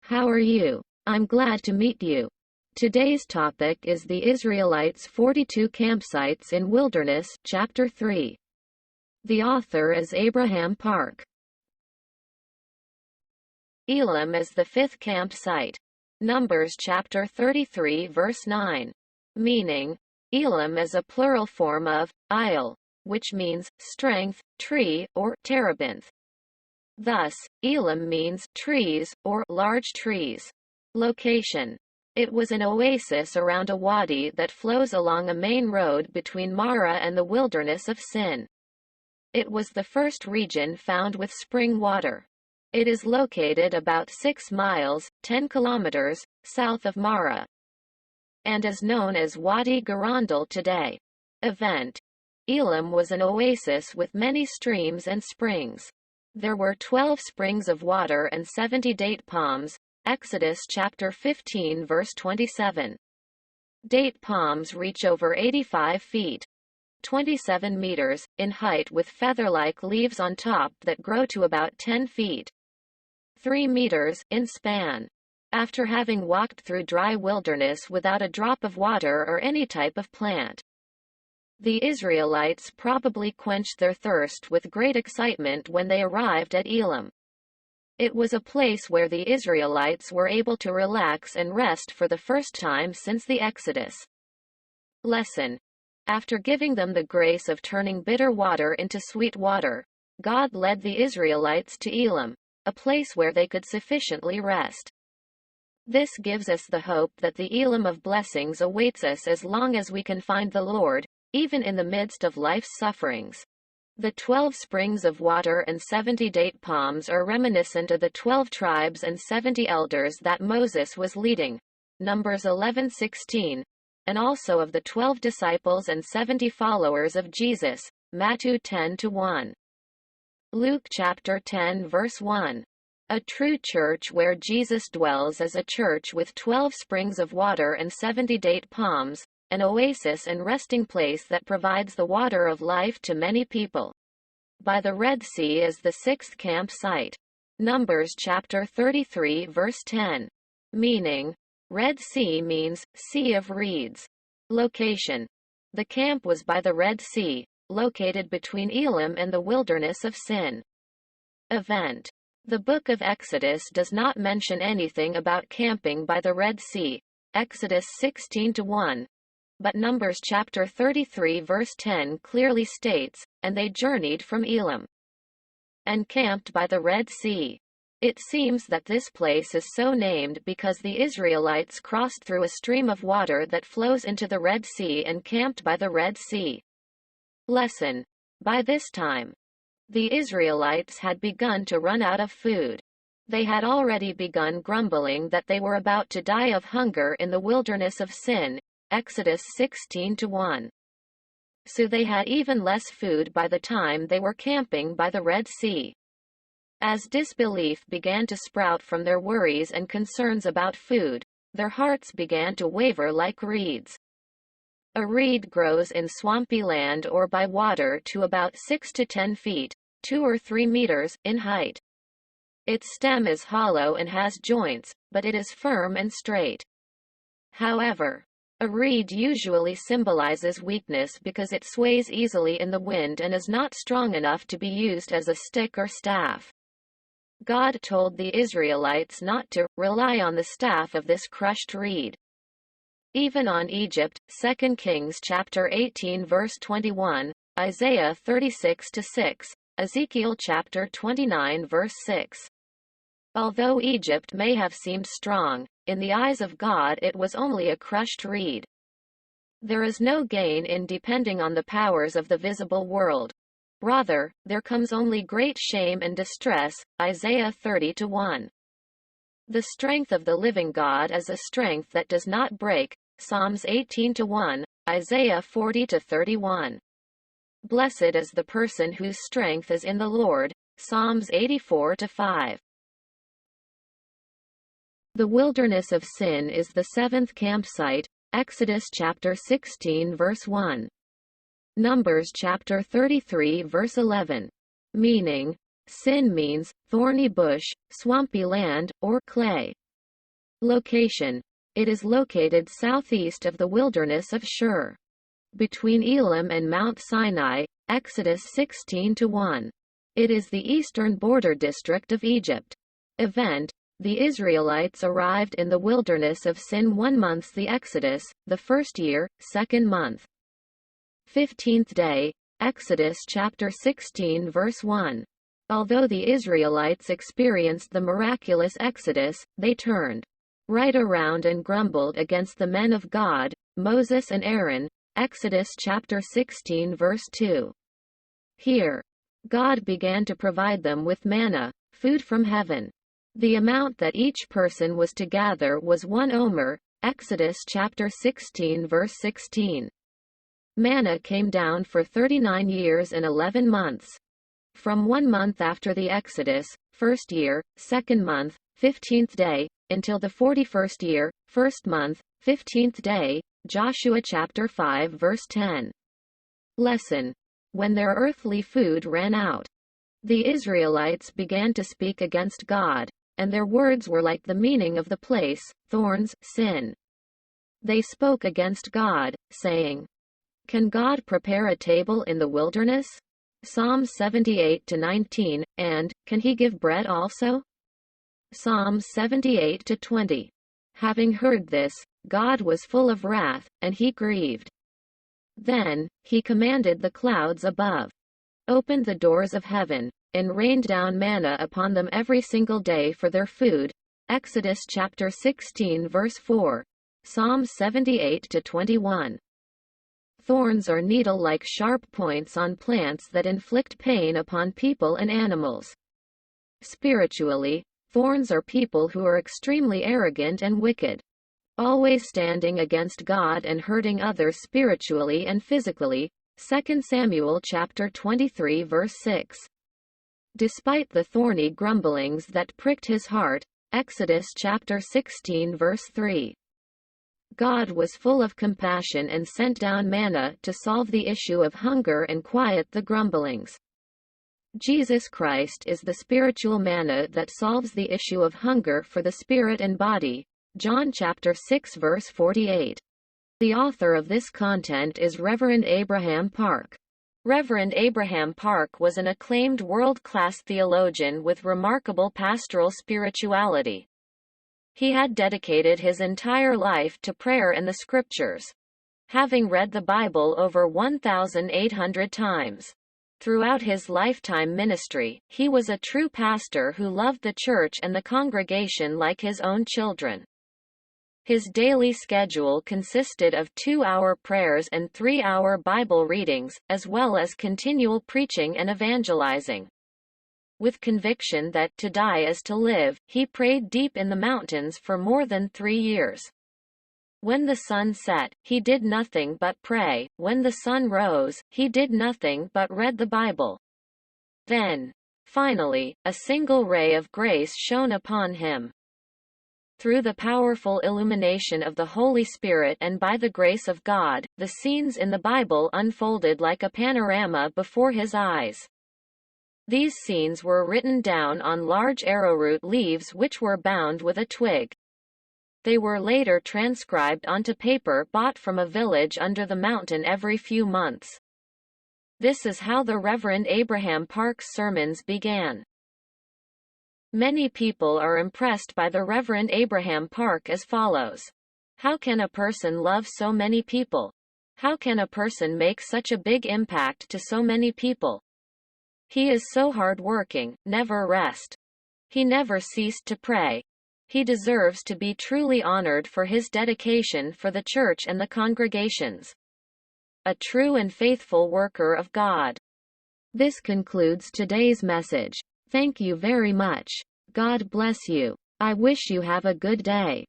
How are you? I'm glad to meet you. Today's topic is the Israelites' 42 campsites in wilderness, chapter 3. The author is Abraham Park. Elim is the fifth campsite. Numbers chapter 33 verse 9. Meaning, Elim is a plural form of isle, which means strength, tree, or terebinth. Thus, Elim means trees, or large trees. Location. It was an oasis around a wadi that flows along a main road between Mara and the wilderness of Sin. It was the first region found with spring water. It is located about 6 miles, 10 kilometers, south of Mara, and is known as Wadi Garandal today. Event. Elim was an oasis with many streams and springs. There were 12 springs of water and 70 date palms, Exodus chapter 15 verse 27. Date palms reach over 85 feet, 27 meters, in height with feather-like leaves on top that grow to about 10 feet, 3 meters, in span. After having walked through dry wilderness without a drop of water or any type of plant, the Israelites probably quenched their thirst with great excitement when they arrived at Elim. It was a place where the Israelites were able to relax and rest for the first time since the Exodus. Lesson. After giving them the grace of turning bitter water into sweet water, God led the Israelites to Elim, a place where they could sufficiently rest. This gives us the hope that the Elim of blessings awaits us as long as we can find the Lord, even in the midst of life's sufferings. The 12 springs of water and 70 date palms are reminiscent of the 12 tribes and 70 elders that Moses was leading, Numbers 11:16, and also of the 12 disciples and 70 followers of Jesus, Matthew 10:1. Luke chapter 10 verse 1. A true church where Jesus dwells is a church with 12 springs of water and 70 date palms, an oasis and resting place that provides the water of life to many people. By the Red Sea is the sixth campsite. Numbers chapter 33 verse 10. Meaning, Red Sea means Sea of Reeds. Location. The camp was by the Red Sea, located between Elim and the wilderness of Sin. Event. The book of Exodus does not mention anything about camping by the Red Sea, Exodus 16:1. But Numbers chapter 33 verse 10 clearly states, and they journeyed from Elim and camped by the Red Sea. It seems that this place is so named because the Israelites crossed through a stream of water that flows into the Red Sea and camped by the Red Sea. Lesson. By this time, the Israelites had begun to run out of food. They had already begun grumbling that they were about to die of hunger in the wilderness of Sin, Exodus 16:1. So they had even less food by the time they were camping by the Red Sea. As disbelief began to sprout from their worries and concerns about food, their hearts began to waver like reeds. A reed grows in swampy land or by water to about 6 to 10 feet, 2 or 3 meters, in height. Its stem is hollow and has joints, but it is firm and straight. However, a reed usually symbolizes weakness because it sways easily in the wind and is not strong enough to be used as a stick or staff. God told the Israelites not to rely on the staff of this crushed reed. Even on Egypt, 2 Kings chapter 18 verse 21, Isaiah 36:6, Ezekiel chapter 29 verse 6. Although Egypt may have seemed strong, in the eyes of God it was only a crushed reed. There is no gain in depending on the powers of the visible world. Rather, there comes only great shame and distress, Isaiah 30:1. The strength of the living God is a strength that does not break, Psalms 18:1, Isaiah 40:31. Blessed is the person whose strength is in the Lord, Psalms 84:5. The wilderness of Sin is the seventh campsite, Exodus chapter 16 verse 1. Numbers chapter 33 verse 11. Meaning, Sin means thorny bush, swampy land, or clay. Location. It is located southeast of the wilderness of Shur, between Elim and Mount Sinai, Exodus 16:1. It is the eastern border district of Egypt. Event. The Israelites arrived in the wilderness of Sin 1 month the Exodus, the first year, second month. 15th day, Exodus chapter 16 verse 1. Although the Israelites experienced the miraculous Exodus, they turned right around and grumbled against the men of God, Moses and Aaron, Exodus chapter 16 verse 2. Here, God began to provide them with manna, food from heaven. The amount that each person was to gather was 1 omer, Exodus chapter 16 verse 16. Manna came down for 39 years and 11 months. From 1 month after the Exodus, first year, second month, 15th day, until the 41st year, first month, 15th day, Joshua chapter 5 verse 10. Lesson. When their earthly food ran out, the Israelites began to speak against God, and their words were like the meaning of the place, thorns, sin. They spoke against God, saying, "Can God prepare a table in the wilderness?" Psalm 78-19, and, "Can he give bread also?" Psalm 78-20. Having heard this, God was full of wrath, and he grieved. Then, he commanded the clouds above, opened the doors of heaven, and rained down manna upon them every single day for their food. Exodus chapter 16 verse 4. Psalm 78-21. Thorns are needle-like sharp points on plants that inflict pain upon people and animals. Spiritually, thorns are people who are extremely arrogant and wicked, always standing against God and hurting others spiritually and physically. 2 Samuel chapter 23 verse 6. Despite the thorny grumblings that pricked his heart, Exodus chapter 16 verse 3. God was full of compassion and sent down manna to solve the issue of hunger and quiet the grumblings. Jesus Christ is the spiritual manna that solves the issue of hunger for the spirit and body. John chapter 6 verse 48. The author of this content is Reverend Abraham Park. Reverend Abraham Park was an acclaimed world-class theologian with remarkable pastoral spirituality. He had dedicated his entire life to prayer and the scriptures, having read the Bible over 1,800 times. Throughout his lifetime ministry, he was a true pastor who loved the church and the congregation like his own children. His daily schedule consisted of 2-hour prayers and 3-hour Bible readings, as well as continual preaching and evangelizing. With conviction that to die is to live, he prayed deep in the mountains for more than 3 years. When the sun set, he did nothing but pray. When the sun rose, he did nothing but read the Bible. Then, finally, a single ray of grace shone upon him. Through the powerful illumination of the Holy Spirit and by the grace of God, the scenes in the Bible unfolded like a panorama before his eyes. These scenes were written down on large arrowroot leaves which were bound with a twig. They were later transcribed onto paper bought from a village under the mountain every few months. This is how the Reverend Abraham Park's sermons began. Many people are impressed by the Reverend Abraham Park as follows. How can a person love so many people? How can a person make such a big impact to so many people? He is so hard-working, never rest. He never ceased to pray. He deserves to be truly honored for his dedication for the church and the congregations. A true and faithful worker of God. This concludes today's message. Thank you very much. God bless you. I wish you have a good day.